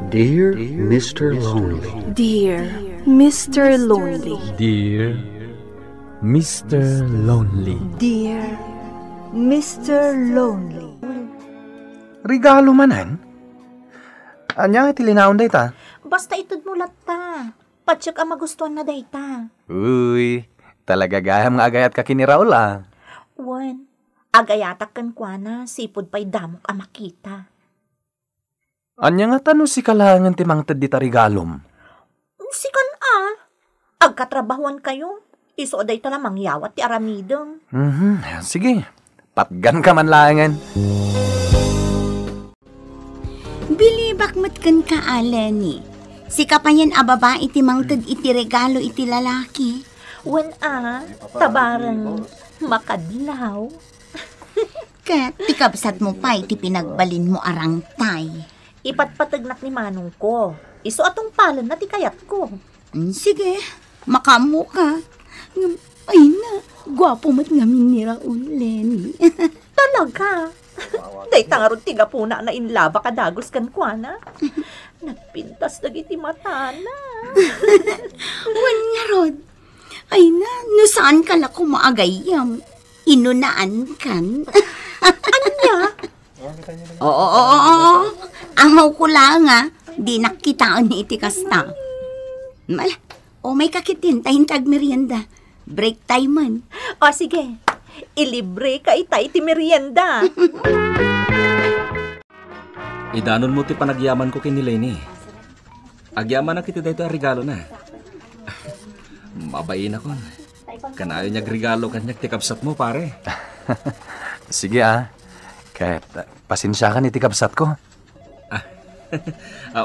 Dear Mr. Lonely. Dear Mr. Lonely. Dear Mr. Lonely. Dear Mr. Lonely. Regalo manan? Anya iti linaon dayta? Basta itod mo latta. Patsyak ang magustuhan na dayta. Uy, talaga gaham nga agayat ka kini Raul ah. Wan, agayatak kan kwa na, sipod pa'y damok ang makita. Anya nga tanong si kalangan timang tadita regalom? Sikan agkatrabahuan kayo. Iso day talamang yawat ti aramidong. Sige, patgan ka man langan. Bilibak matkan ka, Aleni. Si kapayan ababa iti mangtad iti regalo iti lalaki. Wan tabarang makadlaw. Kat, tikabsat mo pa iti pinagbalin mo arangtay. Ipatpatagnak ni manong ko. Iso atong palon na ti kayat ko. Sige, makamu ka. Ay na, gwapo mat ngamin ni Raul, Lenny. Talaga? Day tangarod tiga puna na inlaba kadagos kan kwa na. Nagpintas dagiti mata na. Wan nga, Rod. Ay na, no saan ka lako maagayam? Inunaan kan. Anya? Oo. Amaw ko lang di nakitaan ni iti kasta. May kakitin, tahintag merienda. Break time man. O sige, ilibre ka itay ti merienda. Idanon mo ti panagyaman ko kini Lenny. Agyaman na kiti dito regalo na. Mabayin ako. Kanayo niya regalo kanyak ti kabsat mo, pare. Sige kahit pasensya ka ni ti kabsat ko.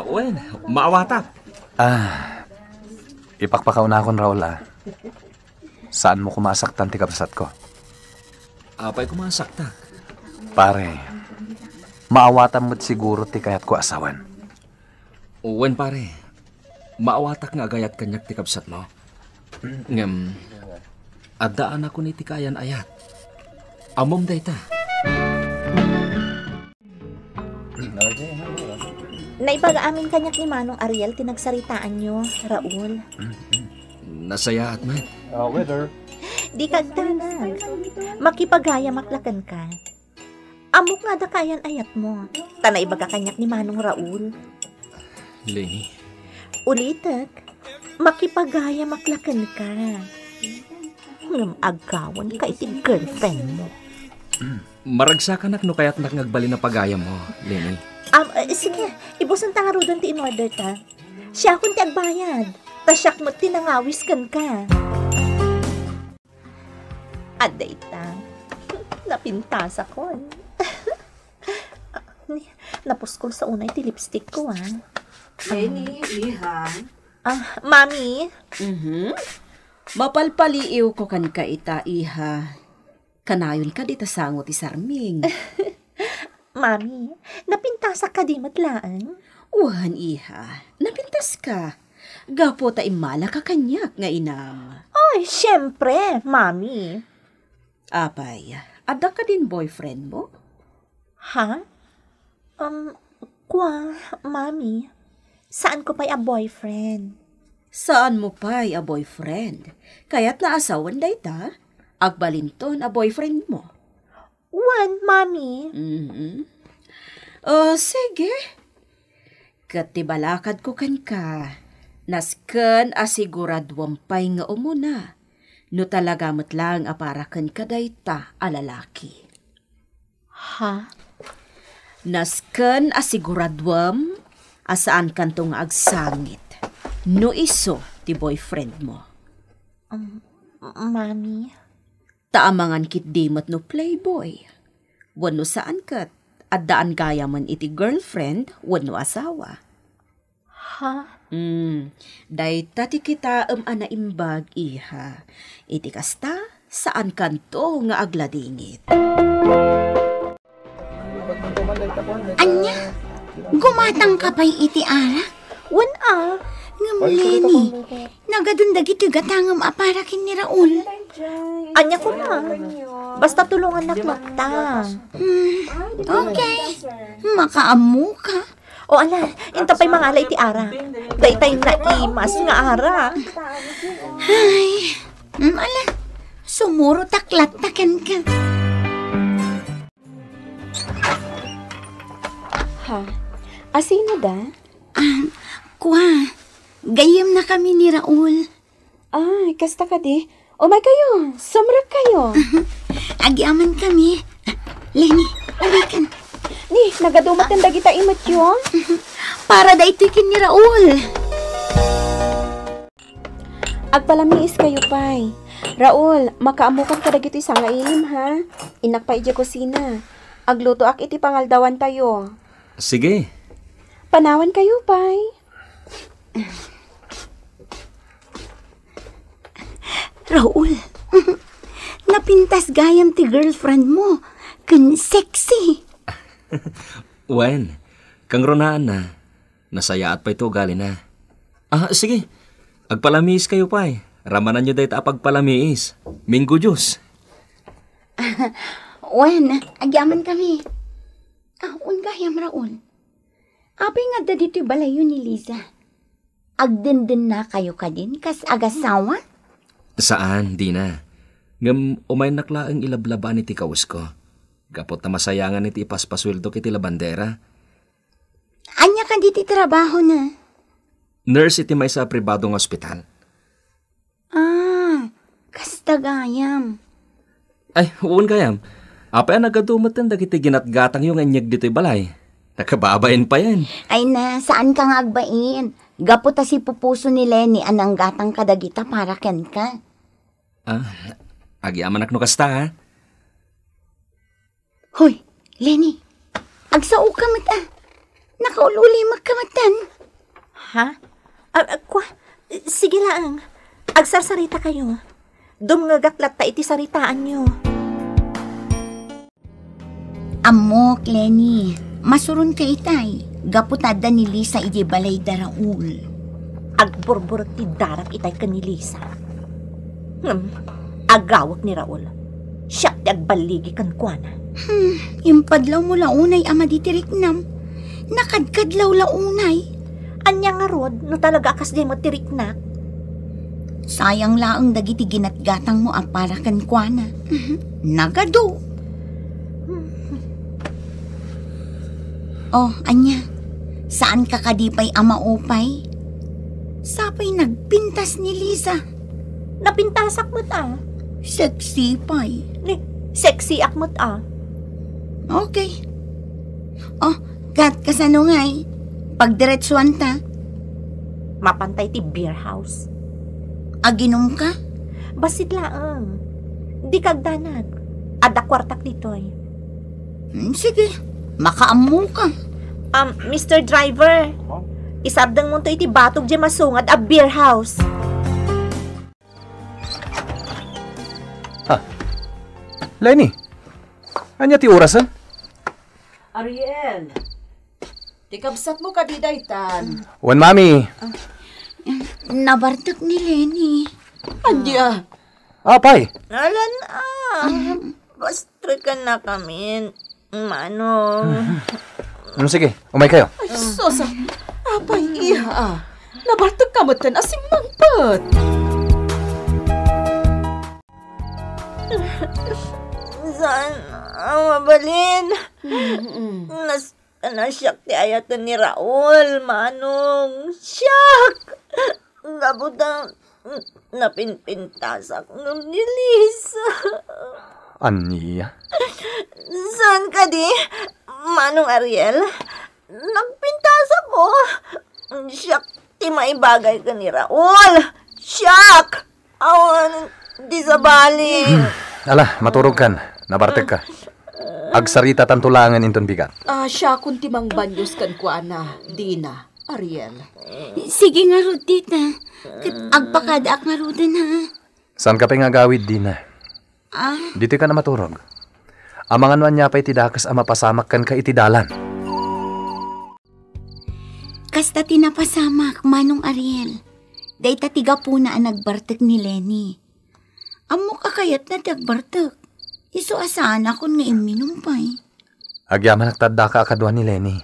Wen, maawatak. Ipakpakauna akong Raul Saan mo kumasaktan ti kabsat ko? Apay kumasakta. Pare, maawatan mo't siguro ti kayat ko asawan. Wen pare, maawatak nga agayat kanyak ti kabsat mo. Adaan ako ni ti kayan ayat. Amom dayta. Naibaga amin kanyak ni Manong Ariel tinagsaritaan nyo, Raul. Nasaya at man. Weather. Di kagtanag. Makipagaya maklakan ka. Amok nga da kayan ayat mo. Tanaibaga kanyak ni Manong Raul. Lenny. Ulitak, makipagaya maklakan ka. Agawan ka iti girlfriend mo. Maragsakan no kaya't nagngagbali na pagaya mo, Lenny. Sige, ibusan tanga rodon ti in-order ta. Siya kung ti agbayad. Tasyak mo tinangawis kan ka. Aday ta. Napintas ako. Napuskol sa unay ti lipstick ko Lenny, iha. Mami? Mapalpaliiw ko kan ka ita, iha. Kanayon ka dita sango ti sarming. Mami, napintasa ka di matlaan? Wan, iha. Napintas ka. Gapo ta imala ka kanyak nga inam. Ay, syempre, Mami. Apay, ada ka din boyfriend mo? Ha? Mami. Saan ko pa'y a boyfriend? Saan mo pa'y a boyfriend? Kaya't naasawan day ta? Agbalinton a boyfriend mo? Wan, Mami. Sige. Katibalakad ko kan ka. Nasken asiguradwam pay nga umuna. No talaga matlang aparakan ka dayta alalaki. Ha? Nasken asiguradwam asaan kanto nga agsangit. No iso ti boyfriend mo. Mami. Taamangan kit dimot no playboy. Wano saan kat, at daan gaya man iti girlfriend, wano asawa. Ha? Dayta ti kita ana imbag, iha. Iti kasta, saan kanto nga agladingit. Anya, gumatang ka pa'y iti ara? Wan Ngam, Lenny, nagadundag iti gatangam aparakin ni Raul. Anya ko na. Basta tulungan na klakta. Okay, makaamu ka. O ala, inta pa'y mga alay ti ara. Daytay naimas nga ara. Ay, ala, sumuro taklat taken ka. Ha? Asino da? Kwa, gayem na kami ni Raul. Ay, kasta ka di. Umay kayo, sumrap kayo. Agyaman kami. Lenny, ulikan. Ni, nagadumat ang dagita imot yun. Para da itikin ni Raul. Agpalamiis kayo, pay. Raul, makaamukan ka dagito isang ilim, ha? Inak pa ija kusina. Agluto ak iti pangaldawan tayo. Sige. Panawan kayo, pay. Raul, napintas gayam ti girlfriend mo. Kun sexy. Wen, kang ronaan na. Nasayaat pa ito gali na. Sige. Agpalamiis kayo pa eh. Ramanan nyo dahil apagpalamiis. Minggo Diyos. Wen, agyaman kami. Gayam Raul. Apay nga da dito balayo ni Liza. Agdindin na kayo ka din kas agasawa? Saan, di na. Ngam umay naklaang ilablabaan iti kaus ko. Gapot na masayangan iti ipaspasweldo kiti labandera. Anya ka diti trabaho na? Nurse iti may sa pribadong ospital. Kasta gayam. Ay, uon kayam. Apay nagadumot ang dagiti ginatgatang yung anyag dito'y balay. Nakababayin pa yan. Ay na, saan ka nga agbain? Gapot si pupuso ni Lenny anang gatang kadagita para ken ka. Agyaman akno kasta ha. Hoy, Lenny, agsao ka mata. Nakaululi magkamatan. Ha? Sige lang. Agsarsarita kayo. Dumngagaklat ta iti saritaan nyo. Amok, Lenny. Masurun ka itay. Gaputada ni Lisa iti balay da Raul. Agburburot ti darak itay ka ni Lisa. Agawak ni Raul. Siya ti agbaligi kan kuana. Impadlaw mo launay ama ditiriknam. Nakadkadlaw launay. Anya nga rod, no talaga akas di mo tiriknak. Sayang laang dagiti ginatgatang mo para kan kuana. Nagado. Oh, anya. Saan ka kadipay ama upay? Sapay nagpintas ni Lisa. Napintasak mo't Sexy pay. Sexy akmo't Okay. Oh, kat kasano ngay? Pagdiretsuan ta. Mapantay ti beer house. Aginom ka? Basit laang. Di kagdanag. Ada kwartak ditoy. Sige. Makaamu ka. Mr. Driver. Isabdang mo to iti batog di masungad a beer house. Lenny, anya ti orasan? Ariel, tikabsat mo ka di daytan. Wan, mami. Nabartak ni Lenny. Anya? Pay. Alan Bastre ka na kami. Manong. Sige, umay kayo. Ay, sosa. Apay, iha. Nabartag ka mo tan asing mangpat. Saan ang mabalin? Nasyak ti ayatan ni Raul, Manong. Syak! Gabutang napinpintasak ng ni Lisa. Aniya? Saan ka di? Manong Ariel? Nagpintasak ko. Syak, ti maibagay ka ni Raul. Syak! Awan, di sa bali. Ala, maturog kan. Nabartek ka. Agsarita tantulangan inton bigat. Siya kung timang banyos kan ko, ana. Dina, Ariel. Sige nga ro, tita. Agpakadaak nga ro din, ha? Saan ka pa nga gawid, Dina? Dito ka na maturog. Amangan man niya pa itidakas ang mapasamak kan ka itidalan. Kasta tinapasamak, Manong Ariel. Dahita tiga po na ang nagbartek ni Lenny. Amo kakayat na tagbartek. Iso asaan ako nga iminom pa eh. Agyaman nagtadda ka akadwa ni Lenny.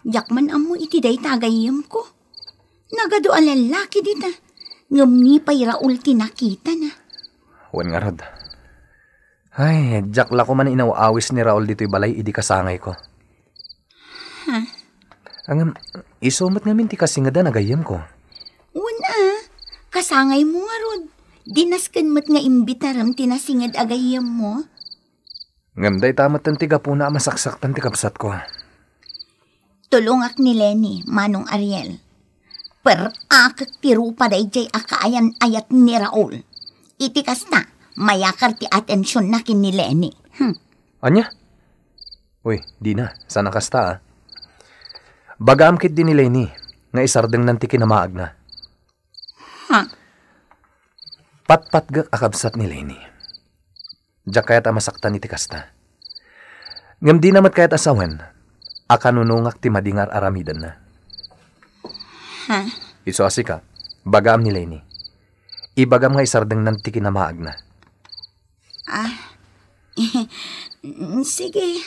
Jak man amo iti day tagayam ko. Nagado alalaki dita. Ngamni pa'y Raul tinakita na. Wan nga rod. Ay, jak la ko man inawaawis ni Raul dito'y balay, idi kasangay ko. Ang isumat nga minti kasi nga da nagayam ko. Una, kasangay mo nga rod. Dinaskan mo't nga imbitaram tinasingad agayam mo. Ngam day tamat ang tiga po na masaksaktan ti kapsat ko. Tulungak ni Lenny, Manong Ariel. Per akak tiro pa day jay akaayan ayat ni Raul. Iti kasta, mayakar ti atensyon na kin ni Lenny. Anya? Uy, di na. Sana kasta Bagaam kit din ni Lenny, nga isardeng nanti kinamaag na. Patpatgak akabsat ni Lenny. Diyak kayat amasaktan iti kasta. Ngam di namat kayat asawen, akanunungak ti madingar aramidan na. Iso asika, bagaam ni Lenny. Ibagam nga isardeng nanti kinamaag na. Sige,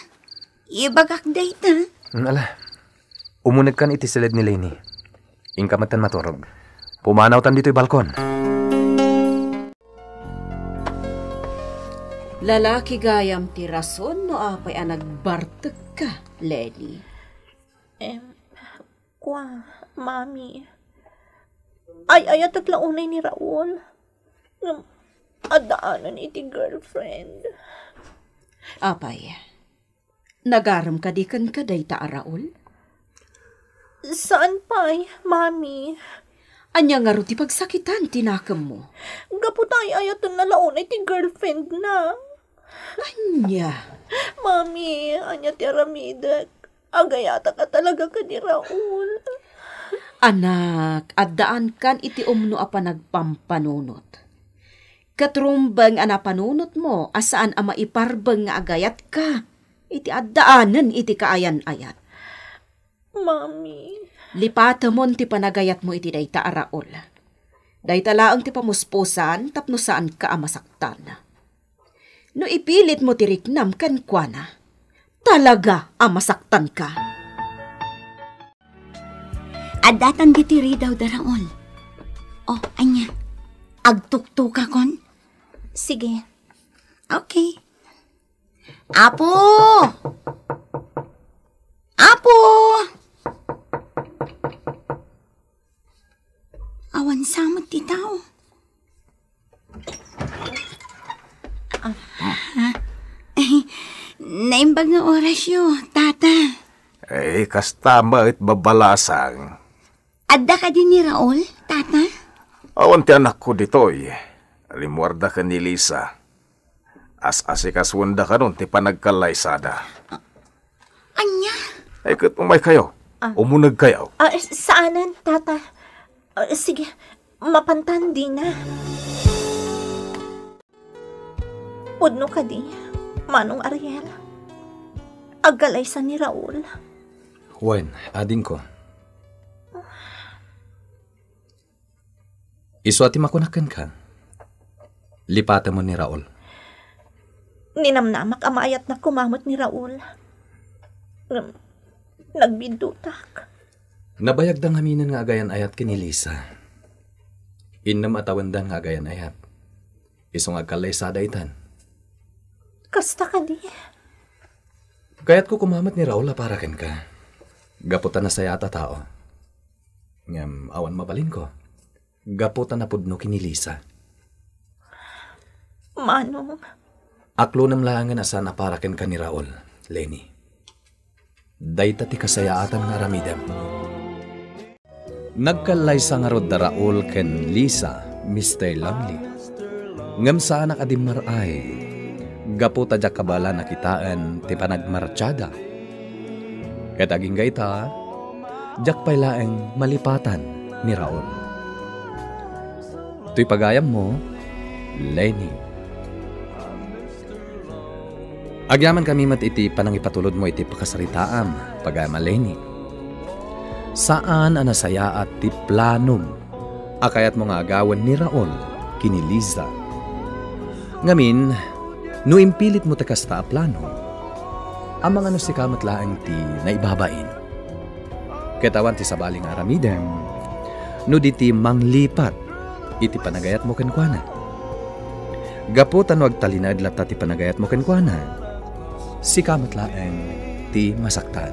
ibagak dayta. Ala, umunag kan iti silid ni Lenny. Ingkamatan maturog. Pumanaw tan dito'y balkon. Lalaki gayam ti rason no apay ang nagbartag ka, Lenny. Mami. Ay taglaunay ni Raul. Adaanan iti girlfriend. Apay, nagaram ka di kan kaday ta, Raul? Saan pa'y, Mami? Anya nga ro ti pagsakitan, tinakam mo. Gaputay ayatan na launay ti girlfriend na. Anya? Mami, anya ti aramidak. Agayata ka talaga ka ni Raul. Anak, addaan kan iti umno a panagpampanunot. Katrumbang anapanunot mo, asaan a maiparbang nga agayat ka. Iti addaanan iti kaayan-ayat. Mami. Lipata mon ti panagayat mo iti dayta Raul. Dayta laang ti pamuspusan, tapno saan ka amasaktan. No ipilit mo ti riknam kan kuana, talaga amasaktan ka. Adatan ditiri daw da Raul. Anya, agtuktuka kon? Sige. Okay. Apo! Apo! Awan samot ti tao. Naimbag nga orasyo, tata. Kasta mait babalasang. Adda ka din ni Raul, tata? Awan ti anak ko ditoy. Limuarda ka ni Lisa. As-asikaswanda ka nun ti panagkalaysada. Anya? Kat umay kayo. Umunag kayo. Saanan, tata? Sige, mapantan din na. Pudno ka di, Manong Ariel. Agalaysan ni Raul. Wen, ading ko. Iswati makunakan ka. Lipatan mo ni Raul. Ninamnamak amayat na kumamot ni Raul. Nagbidutak. Nabayag dang haminan nga agayan ayat kini Lisa. Innam atawandan nga agayan ayat. Isong agkalay sa daitan. Kasta ka di. Kaya't ko kumamat ni Raul aparakan ka. Gaputan na saya ata tao. Ngam awan mabalin ko. Gaputan na pudno kini Lisa. Manong. Aklo nam laangan asan aparakan ka ni Raul, Lenny. Dayta ti kasayaatan nga aramidem. Nagkalay sa nga rod da Raul ken Lisa, Mr. Lonely. Ngam saan nakadimar ay, gaputa dya kabala nakitaan ti panagmartsada. Ket aging gayta, jak pay laeng malipatan ni Raul. Tuy pagayam mo, Lenny. Agyaman kami mat iti panangipatulod mo iti pakasaritaam, pagayam Lenny. Saan anasaya at ti planom, akayat mo nga agawan ni Raul, kini Liza. Ngamin, no impilit mo takasta a plano, ang mga sikamat laeng ti naibabain. Katawan ti sabaling aramidem, no di ti manglipat, iti panagayat mo kenkwana. Gaputan wag talinad lata ti panagayat mo kenkwana, sikamat laeng ti masaktan.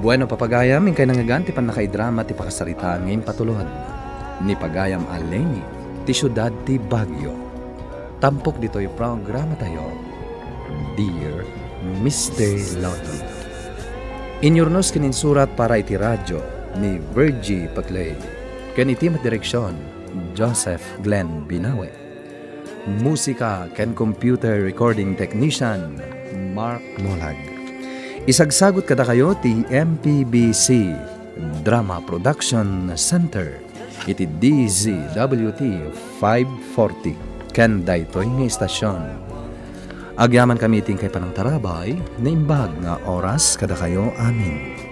Bueno papagayam, kay nangagan ti panakaidrama ti pakasaritaan ngayon patulod. Ni pagayam aleni, ti syudad ti Baguio. Tampok dito yung programa tayo, Dear Mr. Lonely. Inyurnos kininsurat para iti radyo ni Virgie Paclay. Ken iti direksyon, Joseph Glenn Binawe. Musika ken computer recording technician, Mark Molag. Isagsagot kada kayo ti MPBC Drama Production Center iti DZWT 540 ken daytoy nga istasyon. Agyaman kami iting kay panang tarabay na imbag nga oras kada kayo amin.